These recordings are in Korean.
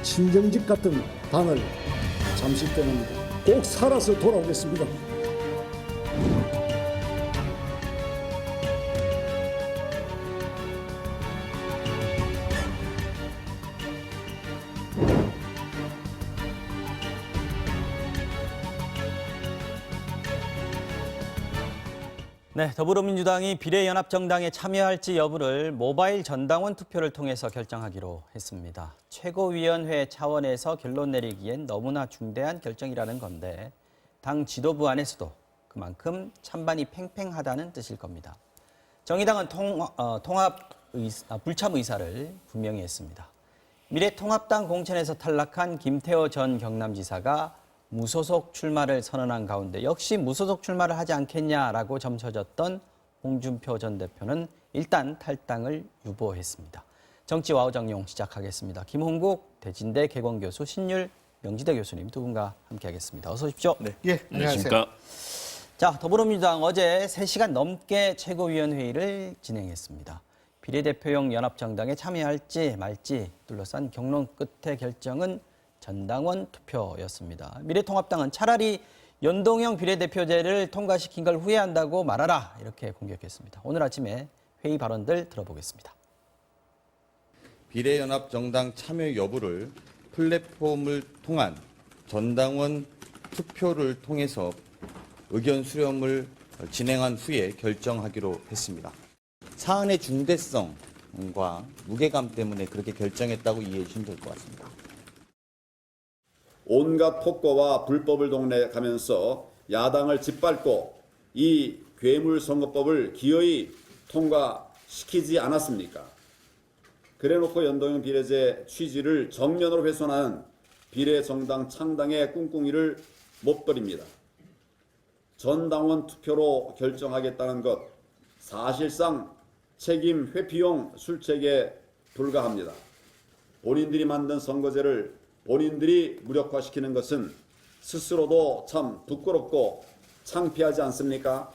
친정집 같은 당을 잠시 때는 꼭 살아서 돌아오겠습니다. 네, 더불어민주당이 비례연합정당에 참여할지 여부를 모바일 전당원 투표를 통해서 결정하기로 했습니다. 최고위원회 차원에서 결론 내리기엔 너무나 중대한 결정이라는 건데 당 지도부 안에서도 그만큼 찬반이 팽팽하다는 뜻일 겁니다. 정의당은 불참 의사를 분명히 했습니다. 미래통합당 공천에서 탈락한 김태호 전 경남지사가 무소속 출마를 선언한 가운데 역시 무소속 출마를 하지 않겠냐라고 점쳐졌던 홍준표 전 대표는 일단 탈당을 유보했습니다. 정치 와우 정용 시작하겠습니다. 김홍국 대진대 개공교수, 신율 명지대 교수님 두 분과 함께하겠습니다. 어서 오십시오. 네, 안녕하십니까. 자, 더불어민주당 어제 3시간 넘게 최고위원회의를 진행했습니다. 비례대표용 연합정당에 참여할지 말지 둘러싼 경론 끝의 결정은 전당원 투표였습니다. 미래통합당은 차라리 연동형 비례대표제를 통과시킨 걸 후회한다고 말하라 이렇게 공격했습니다. 오늘 아침에 회의 발언들 들어보겠습니다. 비례연합정당 참여 여부를 플랫폼을 통한 전당원 투표를 통해서 의견 수렴을 진행한 후에 결정하기로 했습니다. 사안의 중대성과 무게감 때문에 그렇게 결정했다고 이해해 주시면 될 것 같습니다. 온갖 폭거와 불법을 동원하면서 야당을 짓밟고 이 괴물선거법을 기어이 통과시키지 않았습니까? 그래놓고 연동형 비례제 취지를 정면으로 훼손하는 비례정당 창당의 꿍꿍이를 못 버립니다. 전당원 투표로 결정하겠다는 것 사실상 책임 회피용 술책에 불과합니다. 본인들이 만든 선거제를 본인들이 무력화시키는 것은 스스로도 참 부끄럽고 창피하지 않습니까?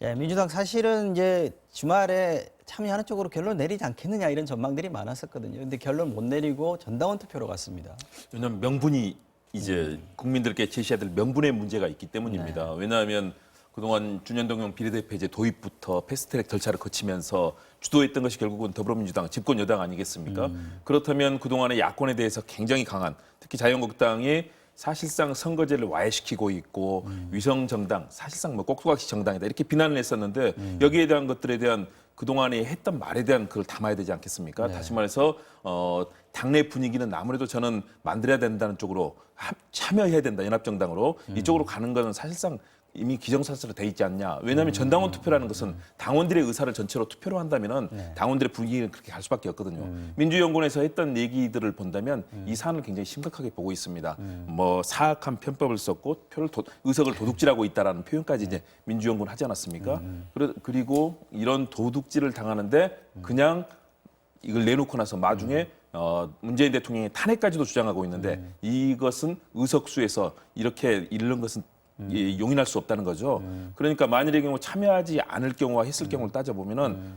예, 민주당 사실은 이제 주말에 참여하는 쪽으로 결론 내리지 않겠느냐 이런 전망들이 많았었거든요. 근데 결론 못 내리고 전당원 투표로 갔습니다. 왜냐하면 명분이 이제 국민들께 제시해야 될 명분의 문제가 있기 때문입니다. 왜냐하면 그동안 준연동형 비례대표제 도입부터 패스트트랙 절차를 거치면서 주도했던 것이 결국은 더불어민주당 집권 여당 아니겠습니까? 그렇다면 그동안의 야권에 대해서 굉장히 강한, 특히 자유한국당이 사실상 선거제를 와해시키고 있고 위성 정당, 사실상 뭐 꼭두각시 정당이다 이렇게 비난을 했었는데 여기에 대한 것들에 대한 그동안에 했던 말에 대한 그걸 담아야 되지 않겠습니까? 네. 다시 말해서 당내 분위기는 아무래도 저는 만들어야 된다는 쪽으로 참여해야 된다, 연합정당으로. 이쪽으로 가는 것은 사실상 이미 기정사실로 돼 있지 않냐. 왜냐하면 전당원 투표라는 것은 당원들의 의사를 전체로 투표로 한다면은 당원들의 분위기는 그렇게 갈 수밖에 없거든요. 민주연구원에서 했던 얘기들을 본다면 이 사안을 굉장히 심각하게 보고 있습니다. 뭐 사악한 편법을 썼고 의석을 도둑질하고 있다라는 표현까지 이제 민주연구원 하지 않았습니까? 그리고 이런 도둑질을 당하는데 그냥 이걸 내놓고 나서 마중에 문재인 대통령의 탄핵까지도 주장하고 있는데 이것은 의석수에서 이렇게 이르는 것은 용인할 수 없다는 거죠. 그러니까 만일의 경우 참여하지 않을 경우와 했을 경우를 따져보면은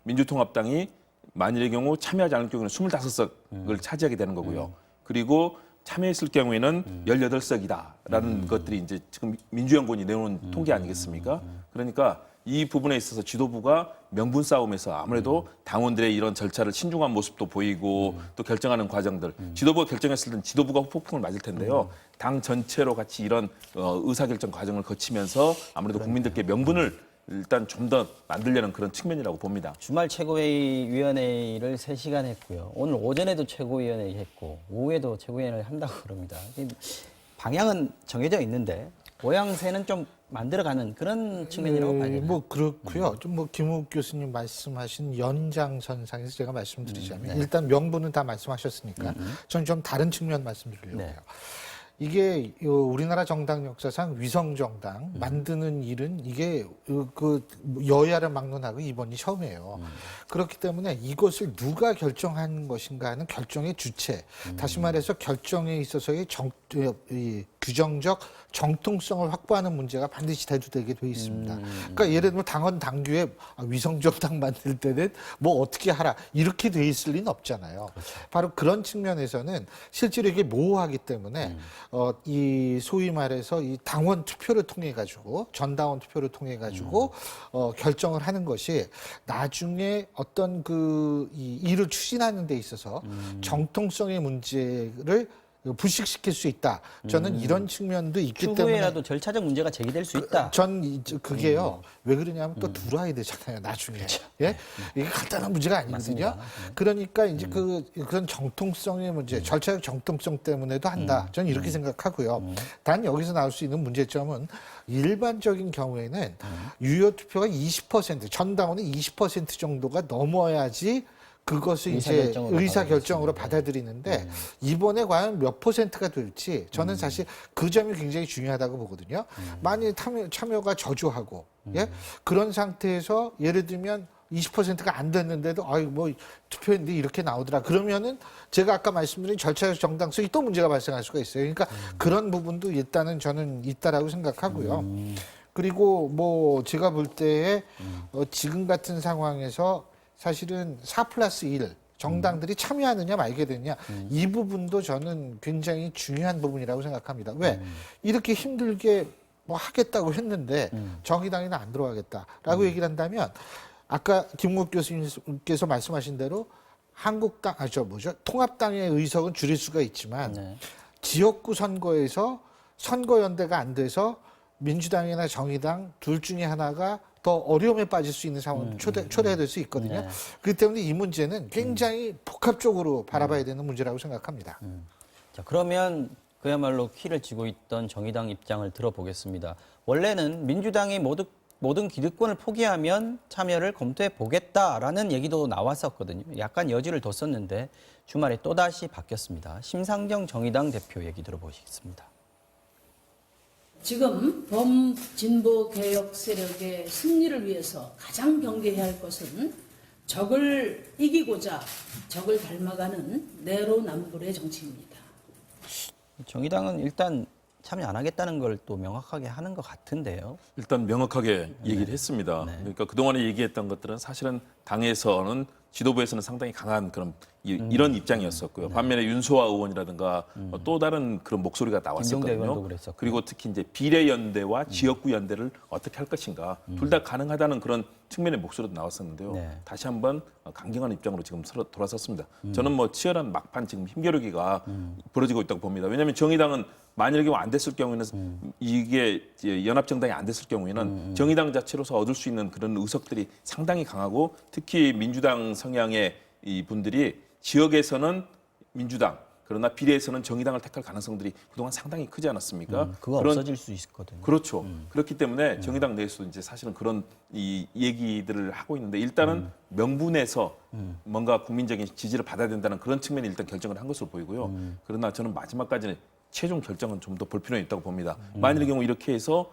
민주통합당이 만일의 경우 참여하지 않을 경우는 25석을 차지하게 되는 거고요. 그리고 참여했을 경우에는 18석이다라는 것들이 이제 지금 민주연구원이 내놓은 통계 아니겠습니까? 그러니까 이 부분에 있어서 지도부가 명분 싸움에서 아무래도 당원들의 이런 절차를 신중한 모습도 보이고 또 결정하는 과정들, 지도부가 결정했을 때는 지도부가 후폭풍을 맞을 텐데요. 당 전체로 같이 이런 의사결정 과정을 거치면서 아무래도 국민들께 명분을 일단 좀 더 만들려는 그런 측면이라고 봅니다. 주말 최고회의 위원회의를 3시간 했고요. 오늘 오전에도 최고위원회의 했고 오후에도 최고위원회를 한다고 그럽니다. 방향은 정해져 있는데 모양새는 좀 만들어가는 그런 측면이라고 봐야 되나요? 뭐 그렇고요. 좀 뭐 김욱 교수님 말씀하신 연장선상에서 제가 말씀드리자면 일단 명분은 다 말씀하셨으니까 저는 좀 다른 측면 말씀드리려고 해요. 이게 우리나라 정당 역사상 위성 정당 만드는 일은 이게 그 여야를 막론하고 이번이 처음이에요. 그렇기 때문에 이것을 누가 결정한 것인가 하는 결정의 주체, 다시 말해서 결정에 있어서의 이 규정적 정통성을 확보하는 문제가 반드시 대두되게 돼 있습니다. 그러니까 예를 들면 당원 당규에 위성정당 만들 때는 뭐 어떻게 하라 이렇게 돼 있을 리는 없잖아요. 바로 그런 측면에서는 실제로 이게 모호하기 때문에 이 소위 말해서 이 당원 투표를 통해 가지고 전당원 투표를 통해 가지고 결정을 하는 것이 나중에 어떤 이 일을 추진하는 데 있어서 정통성의 문제를 불식시킬 수 있다. 저는 이런 측면도 있기 때문에 추후에라도 절차적 문제가 제기될 수 있다. 전 그게요. 왜 그러냐면 또 들어와야 되잖아요. 나중에. 예? 이게 간단한 문제가 아니거든요. 맞습니다. 그러니까 이제 그런 정통성의 문제, 절차적 정통성 때문에도 한다. 저는 이렇게 생각하고요. 단 여기서 나올 수 있는 문제점은 일반적인 경우에는 유효 투표가 20%, 전당원의 20% 정도가 넘어야지 그것을 이제 의사결정으로 받아들이는데 이번에 과연 몇 %가 될지 저는 사실 그 점이 굉장히 중요하다고 보거든요. 만일 참여가 저조하고 예? 그런 상태에서 예를 들면 20%가 안 됐는데도 뭐 투표했는데 이렇게 나오더라. 그러면은 제가 아까 말씀드린 절차적 정당성이 또 문제가 발생할 수가 있어요. 그러니까 그런 부분도 일단은 저는 있다라고 생각하고요. 그리고 뭐 제가 볼 때에 지금 같은 상황에서 사실은 4+1 정당들이 참여하느냐 말게 되느냐 이 부분도 저는 굉장히 중요한 부분이라고 생각합니다. 왜? 이렇게 힘들게 뭐 하겠다고 했는데 정의당에는 안 들어가겠다라고 얘기를 한다면 아까 김웅국 교수님께서 말씀하신 대로 한국당, 통합당의 의석은 줄일 수가 있지만 지역구 선거에서 선거연대가 안 돼서 민주당이나 정의당 둘 중에 하나가 더 어려움에 빠질 수 있는 상황을 초래될 수 있거든요. 그렇기 때문에 이 문제는 굉장히 복합적으로 바라봐야 되는 문제라고 생각합니다. 자, 그러면 그야말로 키를 쥐고 있던 정의당 입장을 들어보겠습니다. 원래는 민주당이 모든 기득권을 포기하면 참여를 검토해 보겠다라는 얘기도 나왔었거든요. 약간 여지를 뒀었는데 주말에 또다시 바뀌었습니다. 심상정 정의당 대표 얘기 들어보시겠습니다. 지금 범진보 개혁 세력의 승리를 위해서 가장 경계해야 할 것은 적을 이기고자 적을 닮아가는 내로남불의 정치입니다. 정의당은 일단 참여 안 하겠다는 걸 또 명확하게 하는 것 같은데요. 일단 명확하게 얘기를 했습니다. 그러니까 그동안에 얘기했던 것들은 사실은 당에서는 지도부에서는 상당히 강한 그런 이런 입장이었었고요. 반면에 윤소아 의원이라든가 또 다른 그런 목소리가 김종대 의원도 나왔었거든요. 그랬었고요. 그리고 특히 이제 비례연대와 지역구 연대를 어떻게 할 것인가 둘 다 가능하다는 그런 측면의 목소리도 나왔었는데요. 네. 다시 한번 강경한 입장으로 지금 돌아섰습니다. 저는 뭐 치열한 막판 지금 힘겨루기가 벌어지고 있다고 봅니다. 왜냐하면 정의당은 만약에 안 됐을 경우에는 이게 연합정당이 안 됐을 경우에는 정의당 자체로서 얻을 수 있는 그런 의석들이 상당히 강하고 특히 민주당 성향의 이 분들이 지역에서는 민주당 그러나 비례에서는 정의당을 택할 가능성들이 그동안 상당히 크지 않았습니까? 그거 없어질 수 있거든요. 그렇죠. 그렇기 때문에 정의당 내에서도 이제 사실은 그런 이 얘기들을 하고 있는데 일단은 명분에서 뭔가 국민적인 지지를 받아야 된다는 그런 측면이 일단 결정을 한 것으로 보이고요. 그러나 저는 마지막까지는 최종 결정은 좀 더 볼 필요는 있다고 봅니다. 만일의 경우 이렇게 해서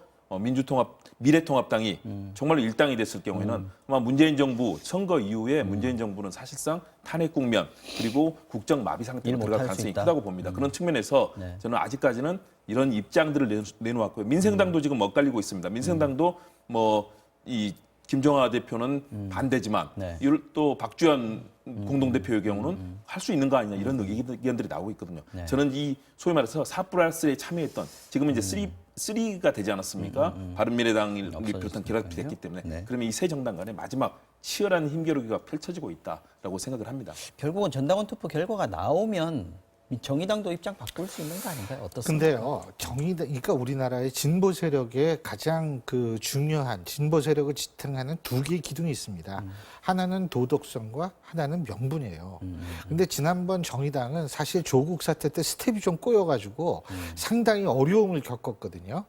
미래통합당이 정말로 일당이 됐을 경우에는 아마 문재인 정부 선거 이후에 문재인 정부는 사실상 탄핵 국면 그리고 국정 마비 상태로 들어갈 가능성이 크다고 봅니다. 그런 측면에서 저는 아직까지는 이런 입장들을 내놓았고요. 민생당도 지금 엇갈리고 있습니다. 민생당도 이 김정하 대표는 반대지만 또 박주현 공동대표의 경우는 할 수 있는 거 아니냐 이런 의견들이 나오고 있거든요. 저는 이 소위 말해서 4+3에 참여했던 지금은 이제 3가 되지 않았습니까? 바른미래당을 비롯한 결합이 됐기 때문에 그러면 이 세 정당 간에 마지막 치열한 힘겨루기가 펼쳐지고 있다라고 생각을 합니다. 결국은 전당원 투표 결과가 나오면 정의당도 입장 바꿀 수 있는 거 아닌가요? 어떻습니까? 근데요, 그러니까 우리나라의 진보 세력의 가장 중요한 진보 세력을 지탱하는 두 개의 기둥이 있습니다. 하나는 도덕성과 하나는 명분이에요. 근데 지난번 정의당은 사실 조국 사태 때 스텝이 좀 꼬여가지고 상당히 어려움을 겪었거든요.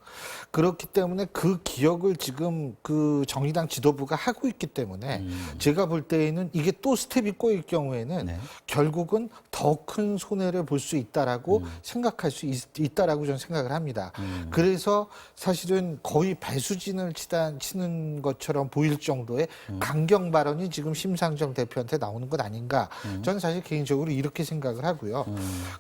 그렇기 때문에 그 기억을 지금 그 정의당 지도부가 하고 있기 때문에 제가 볼 때에는 이게 또 스텝이 꼬일 경우에는 결국은 더 큰 손해를 볼 수 있다라고 생각할 수 있다라고 저는 생각을 합니다. 그래서 사실은 거의 배수진을 치는 것처럼 보일 정도의 강경 발언이 지금 심상정 대표한테 나오는 것 아닌가. 저는 사실 개인적으로 이렇게 생각을 하고요.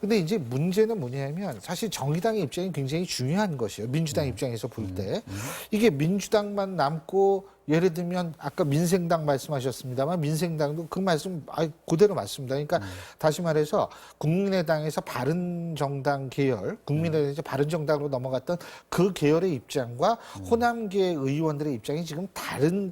근데 이제 문제는 뭐냐면 사실 정의당의 입장이 굉장히 중요한 것이에요. 민주당 입장에서 볼 때. 이게 민주당만 남고 예를 들면 아까 민생당 말씀하셨습니다만 민생당도 그 말씀 그대로 맞습니다. 그러니까 다시 말해서 국민의당에서 바른정당 계열, 국민의당에서 바른정당으로 넘어갔던 그 계열의 입장과 호남계 의원들의 입장이 지금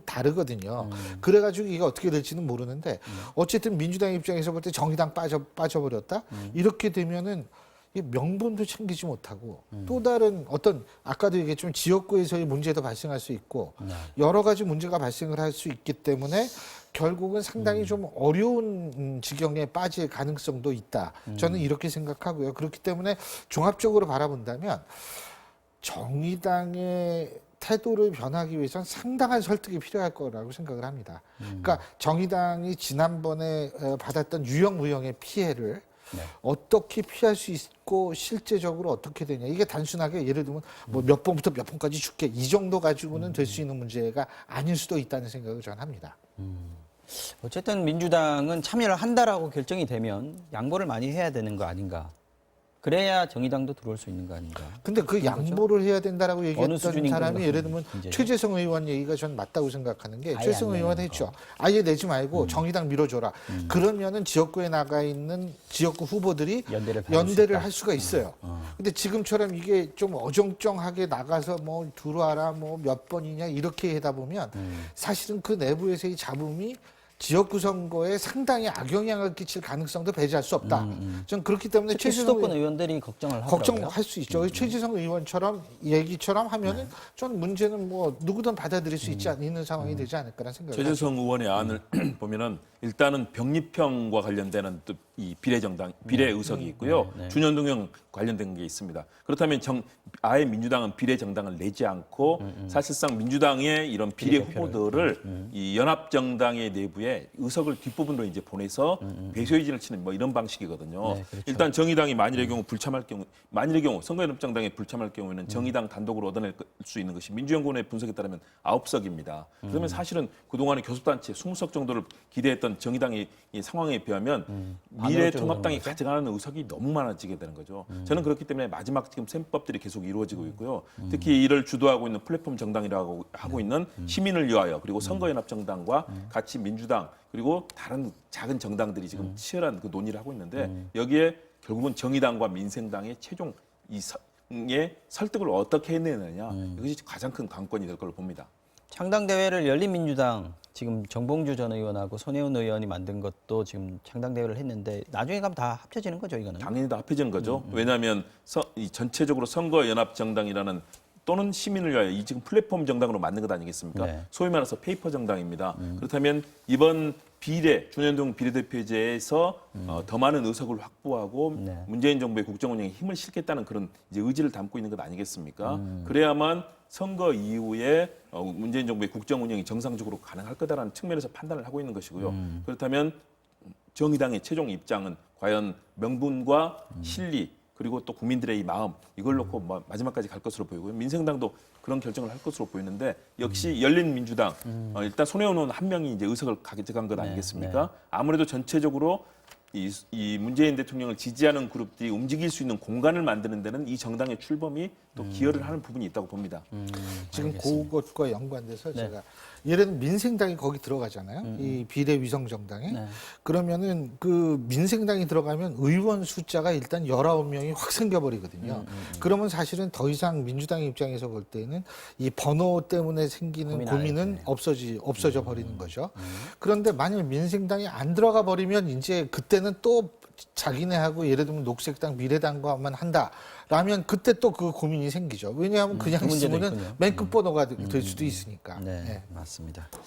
다르거든요. 그래가지고 이게 어떻게 될지는 모르는데 어쨌든 민주당 입장에서 볼 때 정의당 빠져버렸다? 이렇게 되면은 명분도 챙기지 못하고 또 다른 어떤 아까도 얘기했지만 지역구에서의 문제도 발생할 수 있고 여러 가지 문제가 발생을 할 수 있기 때문에 결국은 상당히 좀 어려운 지경에 빠질 가능성도 있다. 저는 이렇게 생각하고요. 그렇기 때문에 종합적으로 바라본다면 정의당의 태도를 변하기 위해서는 상당한 설득이 필요할 거라고 생각을 합니다. 그러니까 정의당이 지난번에 받았던 유형 무형의 피해를 어떻게 피할 수 있고 실제적으로 어떻게 되냐. 이게 단순하게 예를 들면 뭐 몇 번부터 몇 번까지 줄게 이 정도 가지고는 될 수 있는 문제가 아닐 수도 있다는 생각을 저는 합니다. 어쨌든 민주당은 참여를 한다라고 결정이 되면 양보를 많이 해야 되는 거 아닌가. 그래야 정의당도 들어올 수 있는 거 아닌가. 근데 그 양보를 해야 된다라고 얘기했던 수준인 사람이 걸로 예를 들면 문제죠? 최재성 의원 얘기가 전 맞다고 생각하는 게 아예 최재성 안 의원 내는 했죠. 아예 내지 말고 정의당 밀어줘라. 그러면은 지역구에 나가 있는 지역구 후보들이 연대를 할 수가 있어요. 근데 지금처럼 이게 좀 어정쩡하게 나가서 뭐 들어와라 뭐 몇 번이냐 이렇게 하다 보면 사실은 그 내부에서의 잡음이 지역구 선거에 상당히 악영향을 끼칠 가능성도 배제할 수 없다. 저는 그렇기 때문에 특히 수도권 의원들이 걱정을 하더라고요. 걱정할 수 있죠. 최지성 의원처럼 얘기처럼 하면은 전 문제는 뭐 누구든 받아들일 수 있는 상황이 되지 않을까라는 생각을 합니다. 최재성 의원의 안을 보면은 일단은 병립형과 관련되는 또 이 비례정당, 비례 의석이 있고요. 준연동형 관련된 게 있습니다. 그렇다면 아예 민주당은 비례정당을 내지 않고 사실상 민주당의 이런 비례 후보들을 이 연합정당의 내부에 의석을 뒷부분으로 이제 보내서 배수진을 치는 뭐 이런 방식이거든요. 네, 그렇죠. 일단 정의당이 만일의 경우 만일의 경우 선거연합정당에 불참할 경우에는 정의당 단독으로 얻어낼 수 있는 것이 민주연구원의 분석에 따르면 9석입니다. 그러면 사실은 그동안의 교섭단체 20석 정도를 기대했던 정의당의 이 상황에 비하면 미래통합당이 가져가는 의석이 너무 많아지게 되는 거죠. 저는 그렇기 때문에 마지막 지금 셈법들이 계속 이루어지고 있고요. 특히 이를 주도하고 있는 플랫폼 정당이라고 하고 있는 시민을 위하여 그리고 선거연합정당과 같이 민주당 그리고 다른 작은 정당들이 지금 치열한 그 논의를 하고 있는데 여기에 결국은 정의당과 민생당의 최종 의 설득을 어떻게 해내느냐 이것이 가장 큰 관건이 될 걸로 봅니다. 창당대회를 열린민주당 지금 정봉주 전 의원하고 손혜원 의원이 만든 것도 지금 창당대회를 했는데 나중에 가면 다 합쳐지는 거죠, 이거는? 당연히 다 합해지는 거죠. 왜냐하면 이 전체적으로 선거연합정당이라는 또는 시민을 위하여 이 지금 플랫폼 정당으로 만든 것 아니겠습니까? 네. 소위 말해서 페이퍼 정당입니다. 그렇다면 이번 준연동 비례대표제에서 더 많은 의석을 확보하고 문재인 정부의 국정운영에 힘을 실겠다는 그런 이제 의지를 담고 있는 것 아니겠습니까? 그래야만 선거 이후에 문재인 정부의 국정운영이 정상적으로 가능할 거다라는 측면에서 판단을 하고 있는 것이고요. 그렇다면 정의당의 최종 입장은 과연 명분과 실리 그리고 또 국민들의 이 마음 이걸 놓고 마지막까지 갈 것으로 보이고요. 민생당도 그런 결정을 할 것으로 보이는데 역시 열린민주당 일단 손혜원 의원 한 명이 이제 의석을 가져간 것 아니겠습니까? 아무래도 전체적으로 이 문재인 대통령을 지지하는 그룹들이 움직일 수 있는 공간을 만드는 데는 이 정당의 출범이 또 기여를 하는 부분이 있다고 봅니다. 지금 그것과 연관돼서 제가 예를 들면 민생당이 거기 들어가잖아요. 이 비례위성정당에. 그러면은 그 민생당이 들어가면 의원 숫자가 일단 19명이 확 생겨버리거든요. 그러면 사실은 더 이상 민주당 입장에서 볼 때는 이 번호 때문에 생기는 고민은 없어져 버리는 거죠. 그런데 만약 민생당이 안 들어가 버리면 이제 그때는 또 자기네하고 예를 들면 녹색당, 미래당과만 한다라면 그때 또 그 고민이 생기죠. 왜냐하면 그냥 있으면은 맨 끝번호가 될 수도 있으니까. 네, 맞습니다.